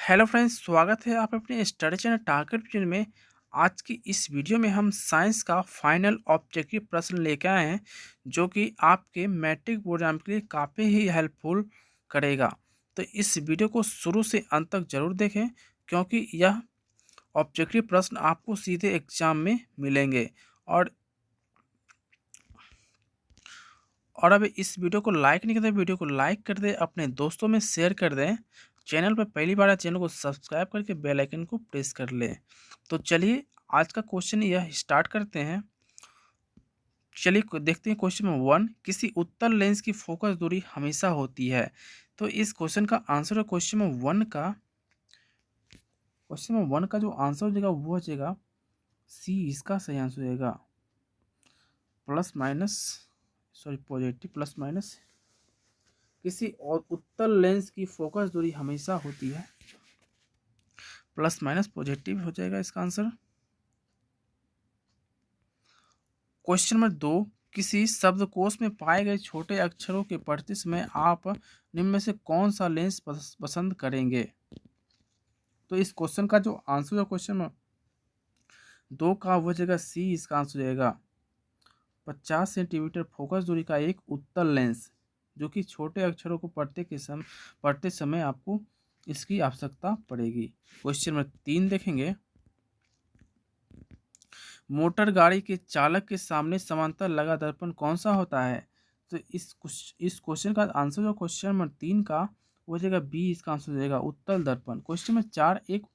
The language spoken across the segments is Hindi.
हेलो फ्रेंड्स, स्वागत है आप अपने स्टडी चैनल टारगेट विजन में। आज की इस वीडियो में हम साइंस का फाइनल ऑब्जेक्टिव प्रश्न लेकर आए हैं, जो कि आपके मैट्रिक बोर्ड एग्जाम के लिए काफ़ी ही हेल्पफुल करेगा। तो इस वीडियो को शुरू से अंत तक जरूर देखें, क्योंकि यह ऑब्जेक्टिव प्रश्न आपको सीधे एग्जाम में मिलेंगे। और अब इस वीडियो को लाइक नहीं करते, वीडियो को लाइक कर दें, अपने दोस्तों में शेयर कर दें। चैनल पर पहली बार है, चैनल को सब्सक्राइब करके बेल आइकन को प्रेस कर लें। तो चलिए आज का क्वेश्चन यह स्टार्ट करते हैं। चलिए देखते हैं क्वेश्चन नंबर 1। किसी उत्तल लेंस की फोकस दूरी हमेशा होती है। तो इस क्वेश्चन का आंसर है क्वेश्चन नंबर 1 का जो आंसर हो जाएगा वो हो जाएगा सी। इसका सही आंसर हो जाएगा plus minus, sorry positive plus minus. किसी और उत्तल लेंस की फोकस दूरी हमेशा होती है, प्लस माइनस पॉजिटिव हो जाएगा इसका आंसर। Question number 2। किसी शब्दकोश में पाए गए छोटे अक्षरों के पढ़ते समय आप निम्न में से कौन सा लेंस पसंद करेंगे। तो इस क्वेश्चन का जो आंसर है क्वेश्चन में 2 का हो जाएगा सी। इसका आंसर हो जाएगा 50 सेंटीमीटर फोकस दूरी का एक उत्तल लेंस, जो कि छोटे अक्षरों को पढ़ते समय आपको इसकी आवश्यकता पड़ेगी। क्वेश्चन नंबर 3 देखेंगे। मोटर गाड़ी के चालक के सामने समांतर लगा दर्पण कौन सा होता है। तो इस क्वेश्चन का आंसर जो क्वेश्चन नंबर 3 का हो जाएगा बी। इसका आंसर हो जाएगा उत्तल दर्पण। Question number 4। एक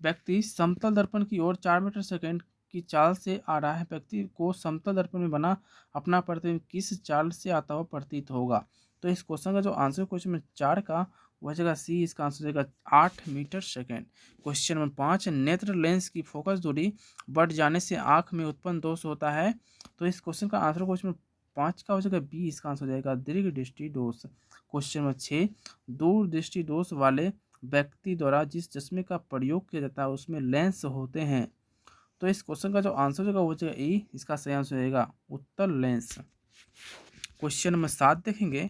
व्यक्ति समतल दर्पण की ओर 4 मीटर सेकेंड की चाल से आ रहा है। व्यक्ति को समतल दर्पण में बना अपना प्रतिबिंब किस चाल से आता हुआ प्रतीत होगा। तो इस क्वेश्चन का जो आंसर क्वेश्चन नंबर 4 का हो जाएगा सी। इसका आंसर हो जाएगा 8 मीटर सेकेंड। Question number 5। नेत्र लेंस की फोकस दूरी बढ़ जाने से आंख में उत्पन्न दोष होता है। तो इस क्वेश्चन का आंसर क्वेश्चन नंबर 5 का हो जाएगा बी। इसका आंसर हो जाएगा दीर्घ दृष्टि दोष। Question number 6। दूर दृष्टि दोष वाले व्यक्ति द्वारा जिस चश्मे का प्रयोग किया जाता है उसमें लेंस होते हैं। तो इस क्वेश्चन का जो आंसर हो जाएगा वो हो जाएगा ई। इसका सही आंसर हो जाएगा उत्तल लेंस। क्वेश्चन नंबर 7 देखेंगे।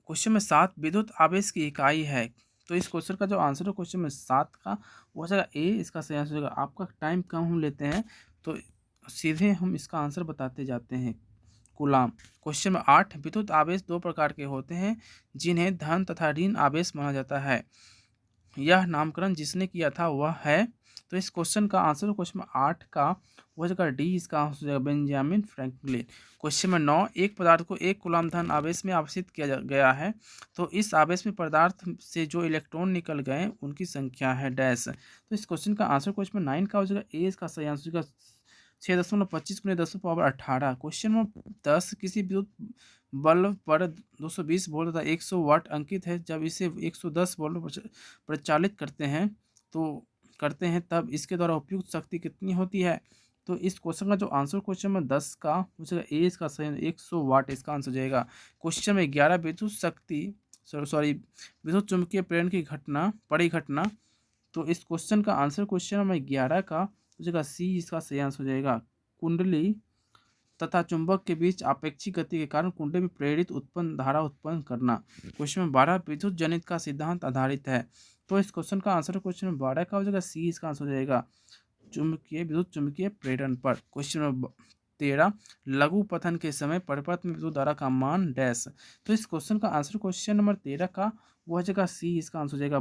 क्वेश्चन में 7 विद्युत आवेश की इकाई है। तो इस क्वेश्चन का जो आंसर है क्वेश्चन में 7 का वो हो जाएगा ए। इसका सही आंसर होगा। आपका टाइम कम हम लेते हैं तो सीधे हम इसका आंसर बताते जाते हैं। कूलाम। क्वेश्चन में 8। विद्युत आवेश दो प्रकार के होते हैं जिन्हें धन तथा ऋण आवेश माना जाता है। यह नामकरण जिसने किया था वह है। तो इस क्वेश्चन का आंसर क्वेश्चन में 8 का वो जगह डी। इसका आंसर हो जाएगा बेंजामिन फ्रैंकलिन। क्वेश्चन में 9। एक पदार्थ को एक कूलाम धन आवेश में आवेशित किया गया है, तो इस आवेश में पदार्थ से जो इलेक्ट्रॉन निकल गए उनकी संख्या है डैश। तो इस क्वेश्चन का आंसर क्वेश्चन में 9 का हो जाएगा ए। इसका सही आंसर होगा 6.25 × 10⁻18। Question number 10। किसी विद्युत बल्ब पर 220 वोल्ट तथा 100 वाट अंकित है। जब इसे 110 वोल्ट पर प्रचालित करते हैं तब इसके द्वारा उपयुक्त शक्ति कितनी होती है। तो इस क्वेश्चन का जो आंसर क्वेश्चन में 10 का हो जाएगा ए। इसका सही 100 वाट इसका आंसर जाएगा। क्वेश्चन में 11। विद्युत शक्ति विद्युत चुंबकीय प्रेरण की परिघटना। तो इस क्वेश्चन का आंसर क्वेश्चन नंबर 11 का हो जाएगा सी। इसका सही आंसर हो जाएगा कुंडली तथा चुंबक के बीच आपेक्षिक गति के कारण कुंडली में प्रेरित उत्पन्न धारा उत्पन्न करना। क्वेश्चन में 12। विद्युत जनित का सिद्धांत आधारित है। तो इस क्वेश्चन का आंसर क्वेश्चन में 12 का हो जाएगा सी। इसका आंसर हो जाएगा विद्युत चुंबकीय प्रेरण पर। Question number 13। लघु पतन के समय परिपथ में विद्युत धारा का मान डैश। तो इस क्वेश्चन का आंसर क्वेश्चन नंबर 13 का वो हो जाएगा सी। इसका आंसर हो जाएगा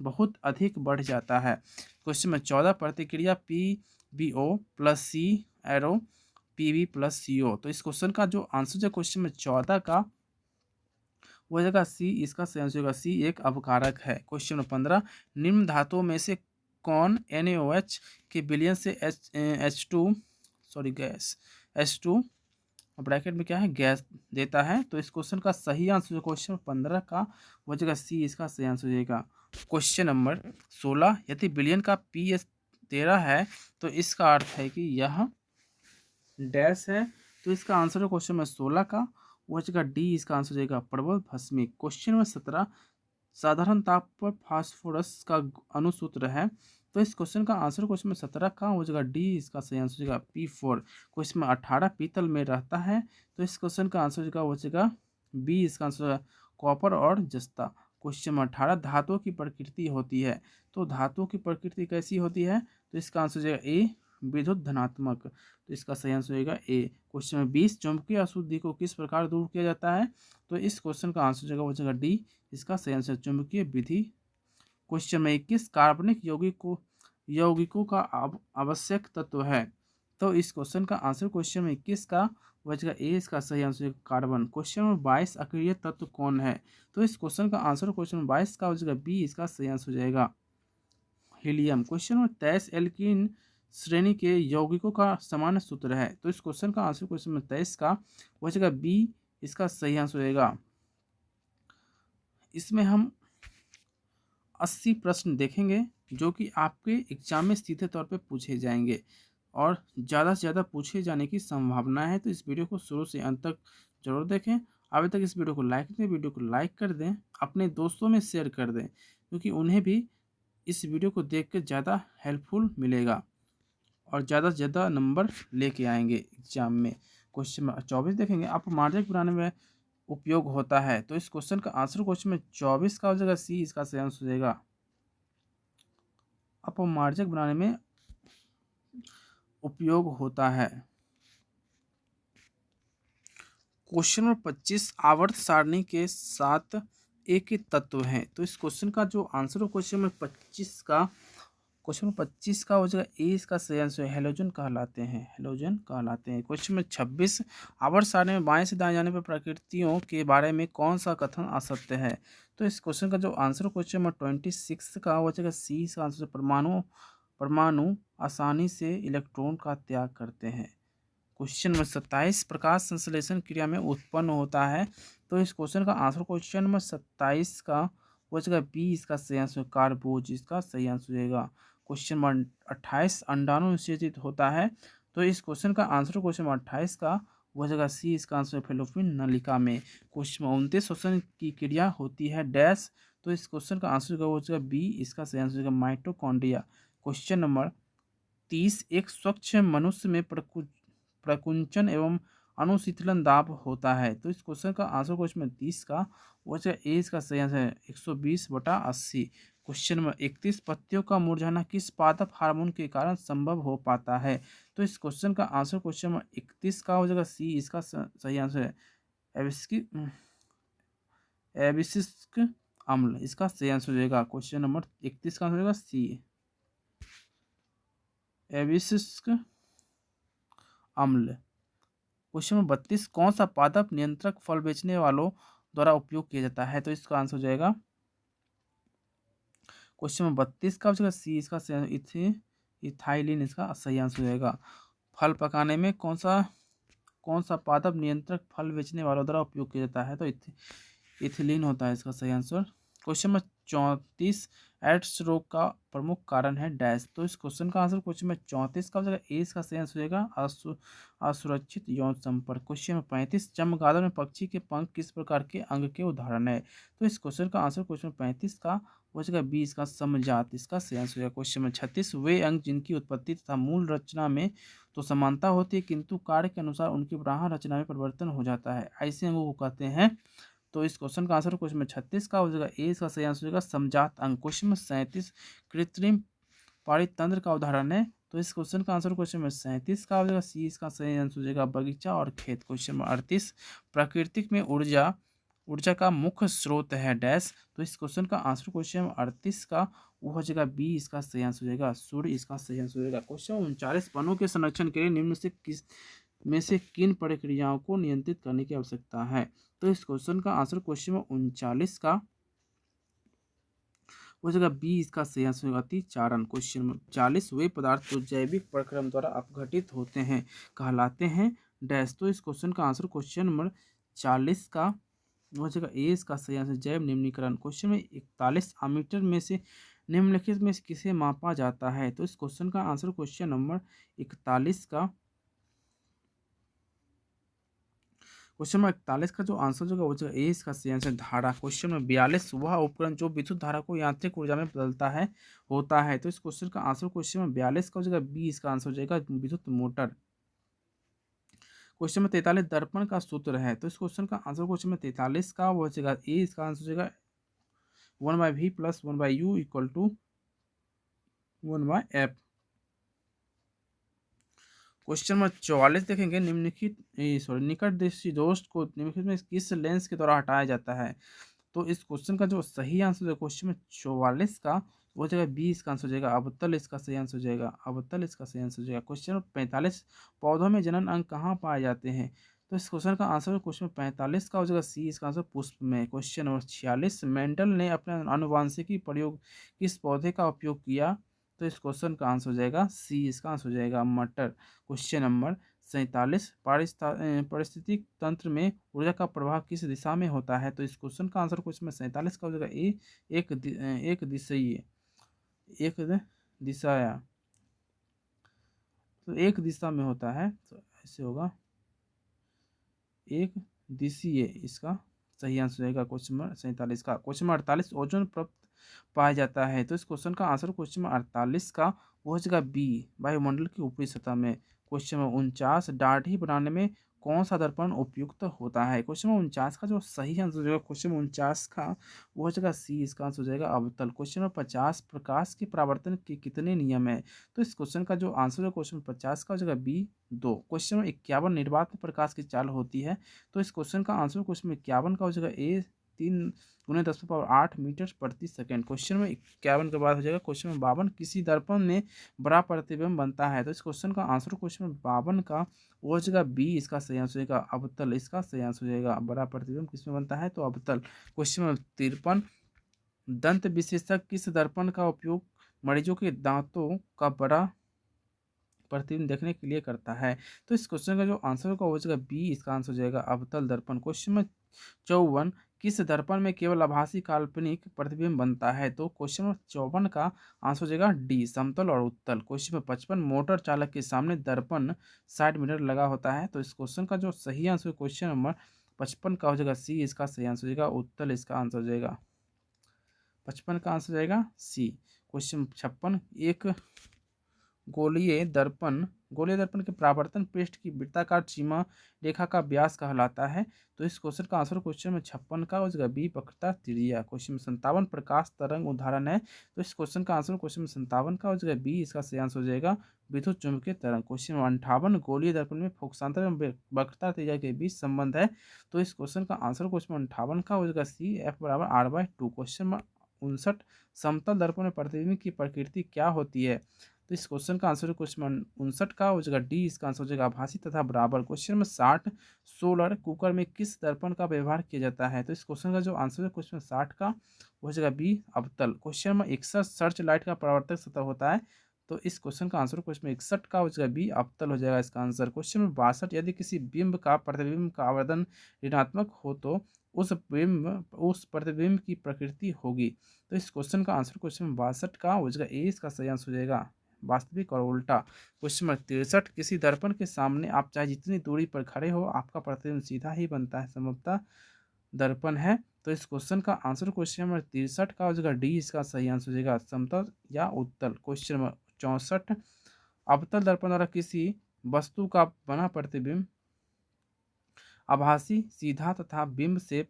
बहुत अधिक बढ़ जाता है। क्वेश्चन में 14। प्रतिक्रिया PbO प्लस सी एरो Pb प्लस CO। तो इस क्वेश्चन का जो आंसर है क्वेश्चन में 14 का वो हो जाएगा सी। इसका सही आंसर होगा सी। एक अवकारक है। Question number 15। निम्न धातुओं में से कौन NaOH के विलयन से गैस H2 ब्रैकेट में क्या है गैस देता है। तो इस क्वेश्चन का सही आंसर क्वेश्चन 15 का हो जाएगा सी। इसका सही आंसर हो जाएगा क्वेश्चन नंबर 16। यदि विलयन का PS 13 है तो इसका अर्थ है कि यह डैश है। तो इसका आंसर है क्वेश्चन नंबर 16 का वो हो जाएगा डी। इसका आंसर हो जाएगा प्रबल भस्मिक। Question number 17। साधारण ताप पर फास्फोरस का अणुसूत्र है। तो इस क्वेश्चन का आंसर क्वेश्चन में 17 का हो जाएगा डी। इसका सही आंसर हो जाएगा P4। क्वेश्चन में 18। पीतल में रहता है। तो इस क्वेश्चन का आंसर हो जाएगा बी। इसका आंसर कॉपर और जस्ता। क्वेश्चन नंबर 18 धातुओं की प्रकृति होती है, तो धातुओं की प्रकृति कैसी होती है, तो इसका आंसर हो जाएगा ए विद्युत धनात्मक, तो इसका सही आंसर होगा ए। क्वेश्चन नंबर 20 चुंबकीय अशुद्धि को किस प्रकार दूर किया जाता है, तो इस क्वेश्चन का आंसर हो जाएगा डी, इसका सही आंसर चुंबकीय विधि। क्वेश्चन नंबर 21 कार्बनिक यौगिकों का आवश्यक तत्व है, तो इस क्वेश्चन का आंसर क्वेश्चन नंबर 21 का बचेगा ए, इसका सही आंसर है कार्बन। क्वेश्चन नंबर 22 अक्रिय तत्व कौन है, तो इस क्वेश्चन का आंसर क्वेश्चन नंबर 22 का बचेगा बी, इसका सही आंसर हो जाएगा हीलियम। क्वेश्चन नंबर 23 एल्कीन श्रेणी के यौगिकों का सामान्य सूत्र है, तो इस क्वेश्चन का आंसर क्वेश्चन नंबर 23 का बचेगा बी, इसका सही आंसर हो जाएगा। इसमें हम 80 प्रश्न देखेंगे जो कि आपके एग्जाम में सीधे तौर पे पूछे जाएंगे और ज़्यादा से ज़्यादा पूछे जाने की संभावना है, तो इस वीडियो को शुरू से अंत तक जरूर देखें। अभी तक इस वीडियो को लाइक दें, वीडियो को लाइक कर दें, अपने दोस्तों में शेयर कर दें, क्योंकि उन्हें भी इस वीडियो को देख कर ज़्यादा हेल्पफुल मिलेगा और ज़्यादा से ज़्यादा नंबर लेके आएंगे एग्जाम में। क्वेश्चन नंबर 24 देखेंगे अपमार्जक बनाने में उपयोग होता है, तो इस क्वेश्चन का आंसर क्वेश्चन में 24 का हो जाएगा सी, इसका सही आंसर हो जाएगा अपमार्जक बनाने में उपयोग होता है। क्वेश्चन नंबर 25 आवर्त सारणी के साथ एक ही तत्व है, तो इस क्वेश्चन का जो आंसर हो क्वेश्चन नंबर 25 का हो जाएगा ए, इसका सही आंसर है हेलोजन कहलाते हैं, हेलोजन कहलाते हैं। क्वेश्चन नंबर 26 आवर्त सारणी में बाएं से दाएं जाने पर प्रकृतियों के बारे में कौन सा कथन असत्य है, तो इस क्वेश्चन का जो आंसर क्वेश्चन नंबर 26 का हो जाएगा सी, इसका आंसर परमाणु आसानी से इलेक्ट्रॉन का त्याग करते हैं। क्वेश्चन नंबर 27 प्रकाश संश्लेषण क्रिया में उत्पन्न होता है, तो इस क्वेश्चन का आंसर क्वेश्चन नंबर 27 का हो जाएगा बी, इसका सही आंसर कार्बोज, इसका सही आंसर हो जाएगा। क्वेश्चन नंबर 28 अंडाणु निषेचित होता है, तो इस क्वेश्चन का आंसर क्वेश्चन नंबर 28 का हो जाएगा सी, इसका आंसर फेलोपिन नलिका में। क्वेश्चन नंबर 29 श्वसन की क्रिया होती है डैश, तो इस क्वेश्चन का आंसर हो जाएगा बी, इसका सही आंसर हो जाएगा माइटोकॉन्ड्रिया। क्वेश्चन नंबर 30 एक स्वच्छ मनुष्य में प्रकुंचन एवं अनुशीतलन दाब होता है, तो इस क्वेश्चन का आंसर क्वेश्चन में 30 का वो ए, इसका सही आंसर है 120/80। क्वेश्चन नंबर 31 पत्तियों का मुरझाना किस पादप हार्मोन के कारण संभव हो पाता है, तो इस क्वेश्चन का आंसर क्वेश्चन नंबर 31 का हो जाएगा सी, इसका सही आंसर है एबिसिक अम्ल, इसका सही आंसर हो जाएगा क्वेश्चन नंबर 31 का आंसर हो जाएगा सी एबिसिक अम्ल। क्वेश्चन नंबर 32 कौन सा पादप नियंत्रक फल बेचने वालों द्वारा उपयोग किया जाता है, तो इसका आंसर हो जाएगा क्वेश्चन नंबर 32 का हो जाएगा सी, इसका इथाइलिन, इसका सही आंसर हो जाएगा। फल पकाने में कौन सा पादप नियंत्रक फल बेचने वालों द्वारा उपयोग किया जाता है, तो इथिलीन होता है, इसका सही आंसर। क्वेश्चन नंबर 34 एड्स रोग का प्रमुख कारण है डैश, तो इस क्वेश्चन का आंसर क्वेश्चन नंबर 34 का हो जाएगा ए, इसका सही आंसर हो जाएगा असुरक्षित यौन संपर्क। क्वेश्चन नंबर 35 चमगादड़ में पक्षी के पंख किस प्रकार के अंग के उदाहरण है, तो इस क्वेश्चन का आंसर क्वेश्चन नंबर 35 का हो जाएगा बी, इसका समजात, इसका सही आंसर हो जाएगा। क्वेश्चन नंबर 36 वे अंग जिनकी उत्पत्ति तथा मूल रचना में तो समानता होती है किंतु कार्य के अनुसार उनकी बाह्य रचना में परिवर्तन हो जाता है, ऐसे अंगों को कहते हैं, तो इस क्वेश्चन का आंसर क्वेश्चन में 36 का हो जाएगा ए, इसका सही आंसर हो जाएगा समजात अंग। क्वेश्चन में 37 कृत्रिम पारितंत्र का उदाहरण है, तो इस क्वेश्चन का आंसर क्वेश्चन में 37 का हो जाएगा सी, इसका सही आंसर हो जाएगा बगीचा और खेत। क्वेश्चन में 38 प्राकृतिक में ऊर्जा का मुख्य स्रोत है डैश, तो इस क्वेश्चन का आंसर क्वेश्चन में 38 का वो हो जाएगा बी, इसका सही आंसर हो जाएगा सूर्य, इसका सही आंसर हो जाएगा। क्वेश्चन 39 वनों के संरक्षण के लिए निम्न से किन प्रक्रियाओं को नियंत्रित करने की आवश्यकता है, तो इस क्वेश्चन का आंसर क्वेश्चन में 39 का हो जाएगा बी, इसका सही आंसर होगा अतिचारण। क्वेश्चन नंबर 40 वे पदार्थ जो जैविक प्रक्रम द्वारा अपघटित होते हैं कहलाते हैं डैश, तो इस क्वेश्चन का आंसर क्वेश्चन नंबर 40 का हो जाएगा ए, इसका सही आंसर जैव निम्नीकरण। क्वेश्चन में 41 अमीटर में से निम्नलिखित में से किसे मापा जाता है, तो इस क्वेश्चन का आंसर क्वेश्चन नंबर 41 का जो आंसर जो वो ए, इसका सही आंसर धारा। क्वेश्चन में 42 वह उपकरण जो विद्युत धारा को यांत्रिक ऊर्जा में बदलता है होता है, तो इस क्वेश्चन का आंसर क्वेश्चन में 42 का हो जाएगा बी, इसका आंसर हो जाएगा विद्युत मोटर। क्वेश्चन नंबर 43 दर्पण का सूत्र है, तो इस क्वेश्चन का आंसर क्वेश्चन नंबर 43 का वो हो जाएगा ए, इसका आंसर हो जाएगा 1/v plus 1/u equal to 1/f। Question number 44 देखेंगे, निम्नलिखित निकटवर्ती दोस्त को निम्नलिखित में किस लेंस के द्वारा हटाया जाता है। तो इस क्वेश्चन का जो सही आंसर है क्वेश्चन में 44 का वो हो जाएगा बी, इसका आंसर हो जाएगा अबतल, इसका सही आंसर हो जाएगा अबतल, इसका सही आंसर हो जाएगा। क्वेश्चन नंबर 45 पौधों में जनन अंग कहाँ पाए जाते हैं। तो इस क्वेश्चन का आंसर क्वेश्चन 45 का हो जाएगा सी, इसका आंसर पुष्प में। क्वेश्चन नंबर 46 मेंडल ने अपने आनुवांशिकी प्रयोग किस पौधे का उपयोग किया। तो इस क्वेश्चन का आंसर हो जाएगा सी, इसका आंसर हो जाएगा मटर। क्वेश्चन नंबर 47 पारिस्थितिक तंत्र में ऊर्जा का प्रवाह किस दिशा में होता है। तो इस क्वेश्चन का आंसर क्वेश्चन में 47 का हो जाएगा ए, एक दिशा, एक दिशाया, तो एक दिशा में होता है, तो ऐसे होगा एक दिशीय, इसका सही आंसर रहेगा क्वेश्चन नंबर 47 का। क्वेश्चन नंबर 48 ओजोन परत पाया जाता है। तो इस क्वेश्चन का आंसर क्वेश्चन नंबर 48 का वो हो जाएगा बी, वायुमंडल की ऊपरी सतह में। क्वेश्चन नंबर 49 दाढ़ी बनाने में कौन सा दर्पण उपयुक्त होता है। क्वेश्चन नंबर 49 का जो सही आंसर हो जाएगा क्वेश्चन नंबर 49 का वो हो जाएगा सी, इसका आंसर हो जाएगा अवतल। क्वेश्चन नंबर 50 प्रकाश के परावर्तन के कितने नियम है। तो इस क्वेश्चन का जो आंसर है क्वेश्चन 50 का हो जाएगा बी, 2। क्वेश्चन नंबर 51 निर्वात में प्रकाश की चाल होती है। तो इस क्वेश्चन का आंसर क्वेश्चन में 51 का हो जाएगा ए, 3 × 10⁻8 मीटर प्रति सेकंड। क्वेश्चन में 51 के बाद हो जाएगा क्वेश्चन में 52 किसी दर्पण में बड़ा प्रतिबिंब बनता है। तो इस क्वेश्चन का आंसर क्वेश्चन में 52 का वो हो जाएगा बी, इसका सही आंसर हो जाएगा अवतल, इसका सही आंसर हो जाएगा बड़ा प्रतिबिंब किसमें बनता है, तो अवतल। क्वेश्चन में 53 दंत विशेषज्ञ किस दर्पण का उपयोग मरीजों के दांतों का बड़ा प्रतिबिंब देखने के लिए करता है। तो इस क्वेश्चन का जो आंसर होगा वो जाएगा बी, इसका आंसर हो जाएगा अवतल दर्पण। क्वेश्चन में 54 किस दर्पण में केवल आभासी काल्पनिक प्रतिबिंब बनता है। तो क्वेश्चन में 54 का आंसर हो जाएगा डी, समतल और उत्तल। क्वेश्चन में 55 मोटर चालक के सामने दर्पण साइड मिरर लगा होता है। तो इस क्वेश्चन का जो सही आंसर क्वेश्चन नंबर 55 का हो जाएगा सी, इसका सही आंसर हो जाएगा उत्तल, इसका आंसर हो जाएगा 55 का आंसर हो जाएगा सी। क्वेश्चन 56 एक गोलीय दर्पण के परावर्तन पृष्ठ की वृत्ताकार सीमा रेखा का व्यास कहलाता है। तो इस क्वेश्चन का आंसर क्वेश्चन में 56 का हो जाएगा बी, वक्रता त्रिज्या। क्वेश्चन में 57 प्रकाश तरंग उदाहरण है। तो इस क्वेश्चन का आंसर क्वेश्चन में 57 का हो जाएगा बी, इसका सही आंसर हो जाएगा विद्युत चुम्बकीय तरंग। क्वेश्चन में 58 गोलीय दर्पण में फोकसांतर एवं वक्रता त्रिज्या के बीच संबंध है। तो इस क्वेश्चन का आंसर क्वेश्चन में 58 का हो जाएगा सी, F = R/2। क्वेश्चन में 59 समतल दर्पण में प्रतिबिंब की प्रकृति क्या होती है। तो इस क्वेश्चन का आंसर क्वेश्चन 59 का हो जाएगा डी, इसका आंसर हो जाएगा आभासी तथा बराबर। क्वेश्चन में 60 सोलर कुकर में किस दर्पण का व्यवहार किया जाता है। तो इस क्वेश्चन का जो आंसर है क्वेश्चन 60 का हो जाएगा बी, अवतल। क्वेश्चन में 61 सर्च लाइट का परावर्तक सतह होता है। तो इस क्वेश्चन का आंसर क्वेश्चन में 61 का हो जाएगा बी, अवतल हो जाएगा इसका आंसर। क्वेश्चन में 62 यदि किसी बिंब का प्रतिबिंब का आवर्धन ऋणात्मक हो तो उस प्रतिबिंब की प्रकृति होगी। तो इस क्वेश्चन का आंसर क्वेश्चन में 62 का हो जाएगा ए, इसका सही आंसर हो जाएगा वास्तविक और उल्टा। क्वेश्चन नंबर 63 किसी दर्पण के सामने आप चाहे जितनी दूरी पर खड़े हो आपका प्रतिबिंब सीधा ही बनता है, समरूपता दर्पण है। तो इस क्वेश्चन का आंसर क्वेश्चन नंबर 63 का हो जाएगा डी, इसका सही आंसर हो जाएगा समतल या उत्तल। क्वेश्चन नंबर 64 अवतल दर्पण द्वारा किसी वस्तु का बना प्रतिबिंब आभासी सीधा तथा बिंब से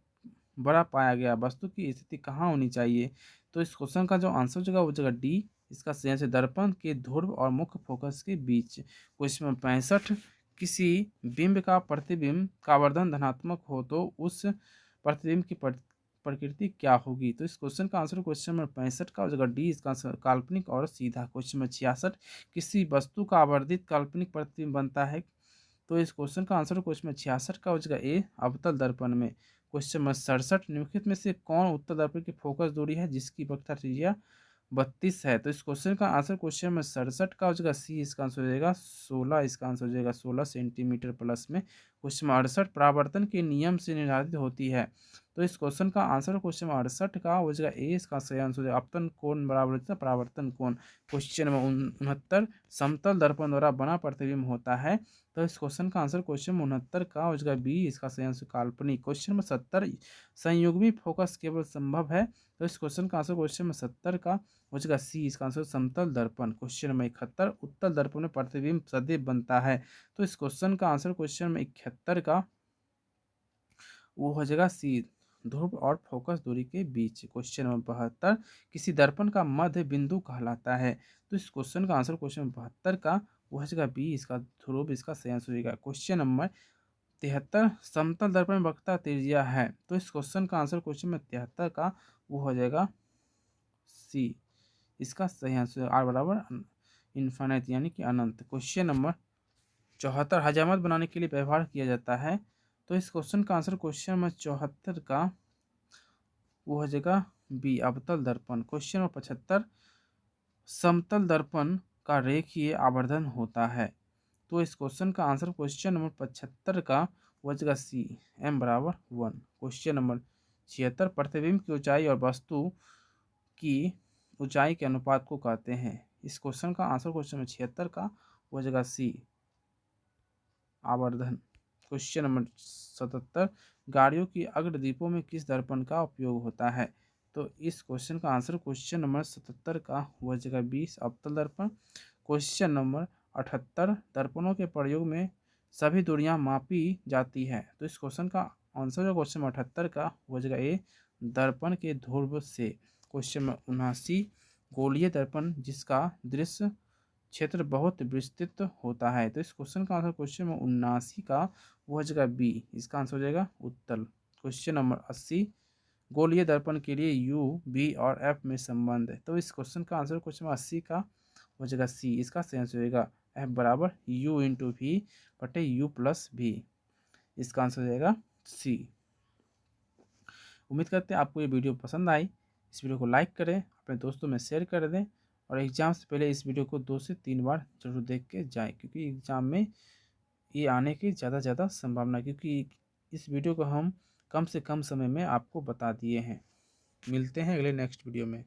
बड़ा पाया गया वस्तु की स्थिति कहाँ होनी चाहिए। तो इस क्वेश्चन का जो आंसर हो जाएगा वो जगह डी, इसका सही आंसर दर्पण के ध्रुव और मुख्य फोकस के बीच। क्वेश्चन नंबर 65 किसी बिंब का प्रतिबिंब का आवर्धन धनात्मक हो तो उस प्रतिबिंब की प्रकृति क्या होगी। तो इस क्वेश्चन का आंसर क्वेश्चन नंबर 65 का हो जाएगा डी, इसका आंसर काल्पनिक और सीधा। क्वेश्चन नंबर 66 किसी वस्तु का आवर्धित काल्पनिक प्रतिबिंब बनता है। तो इस क्वेश्चन का आंसर क्वेश्चन में 66 का हो जाएगा ए, अवतल दर्पण में। क्वेश्चन नंबर 67 निम्नलिखित में से कौन उत्तल दर्पण की फोकस दूरी है जिसकी वक्रता त्रिज्या 32 है। तो इस क्वेश्चन का आंसर क्वेश्चन में 67 का हो जाएगा सी, इसका आंसर हो जाएगा 16, इसका आंसर हो जाएगा 16 सेंटीमीटर प्लस में। क्वेश्चन नंबर 68 परावर्तन के नियम से निर्धारित होती है। तो इस क्वेश्चन का आंसर क्वेश्चन नंबर 68 का हो जाएगा ए, इसका सही आंसर हो जाएगा अपतन कोण बराबर होता है परावर्तन कोण। क्वेश्चन नंबर 69 समतल दर्पण द्वारा बना प्रतिबिंब होता है। तो इस क्वेश्चन का आंसर क्वेश्चन 69 का हो जाएगा बी, इसका सही आंसर काल्पनिक। क्वेश्चन नंबर 70 संयुग्मी फोकस केवल संभव है। तो इस क्वेश्चन का आंसर क्वेश्चन नंबर 70 का हो जाएगा सी, इसका आंसर समतल दर्पण। क्वेश्चन नंबर 71 उत्तल दर्पण में प्रतिबिंब सदैव बनता है। तो इस क्वेश्चन का आंसर क्वेश्चन नंबर 71 का वो हो जाएगा सी, ध्रुव और फोकस दूरी के बीच। क्वेश्चन नंबर 72 किसी दर्पण का मध्य बिंदु कहलाता है। तो इस क्वेश्चन का आंसर क्वेश्चन नंबर 72 का वो हो जाएगा बी, इसका ध्रुव, इसका सही आंसर होगा। क्वेश्चन नंबर 73 समतल दर्पण में वक्रता त्रिज्या है। तो इस क्वेश्चन का आंसर क्वेश्चन नंबर 73 का वो हो जाएगा सी, इसका सही आंसर आर बराबर इन्फाइनाइट यानी कि अनंत। क्वेश्चन नंबर 74 हजामत बनाने के लिए व्यवहार किया जाता है। तो इस क्वेश्चन का आंसर क्वेश्चन नंबर 74 का वो हो जाएगा बी, अवतल दर्पण। क्वेश्चन नंबर 75 समतल दर्पण का रेखीय आवर्धन होता है। तो इस क्वेश्चन का आंसर क्वेश्चन नंबर 75 का हो जाएगा सी, एम बराबर 1। क्वेश्चन नंबर 76 प्रतिबिंब की ऊंचाई और वस्तु की ऊंचाई के अनुपात को कहते हैं। इस क्वेश्चन का आंसर क्वेश्चन नंबर 76 का हो जाएगा सी, आवर्धन। क्वेश्चन नंबर 77 गाड़ियों की अग्रदीपों में किस दर्पण का उपयोग होता है। तो इस क्वेश्चन का आंसर क्वेश्चन नंबर 77 का हो जाएगा 20 अवतल दर्पण। क्वेश्चन नंबर 78 दर्पणों के प्रयोग में सभी दूरियां मापी जाती है। तो इस क्वेश्चन का आंसर जो क्वेश्चन नंबर 78 का हो जाएगा ए, दर्पण के ध्रुव से। क्वेश्चन नंबर 79 गोलीय दर्पण जिसका दृश्य क्षेत्र बहुत विस्तृत होता है। तो इस क्वेश्चन का आंसर क्वेश्चन नंबर 79 का वो हो जाएगा बी, इसका आंसर हो जाएगा उत्तल। क्वेश्चन नंबर 80 गोलीय दर्पण के लिए यू, बी और एफ में संबंध है। तो इस क्वेश्चन का आंसर क्वेश्चन नंबर 80 का हो जाएगा सी, इसका सही आंसर होगा एफ बराबर यू इंटू वी बटे यू प्लस भी, इसका आंसर हो जाएगा सी। उम्मीद करते हैं आपको ये वीडियो पसंद आई। इस वीडियो को लाइक करें, अपने दोस्तों में शेयर कर दें और एग्ज़ाम से पहले इस वीडियो को 2 से 3 बार जरूर देख के जाएं, क्योंकि एग्ज़ाम में ये आने की ज़्यादा संभावना, क्योंकि इस वीडियो को हम कम से कम समय में आपको बता दिए हैं। मिलते हैं अगले नेक्स्ट वीडियो में।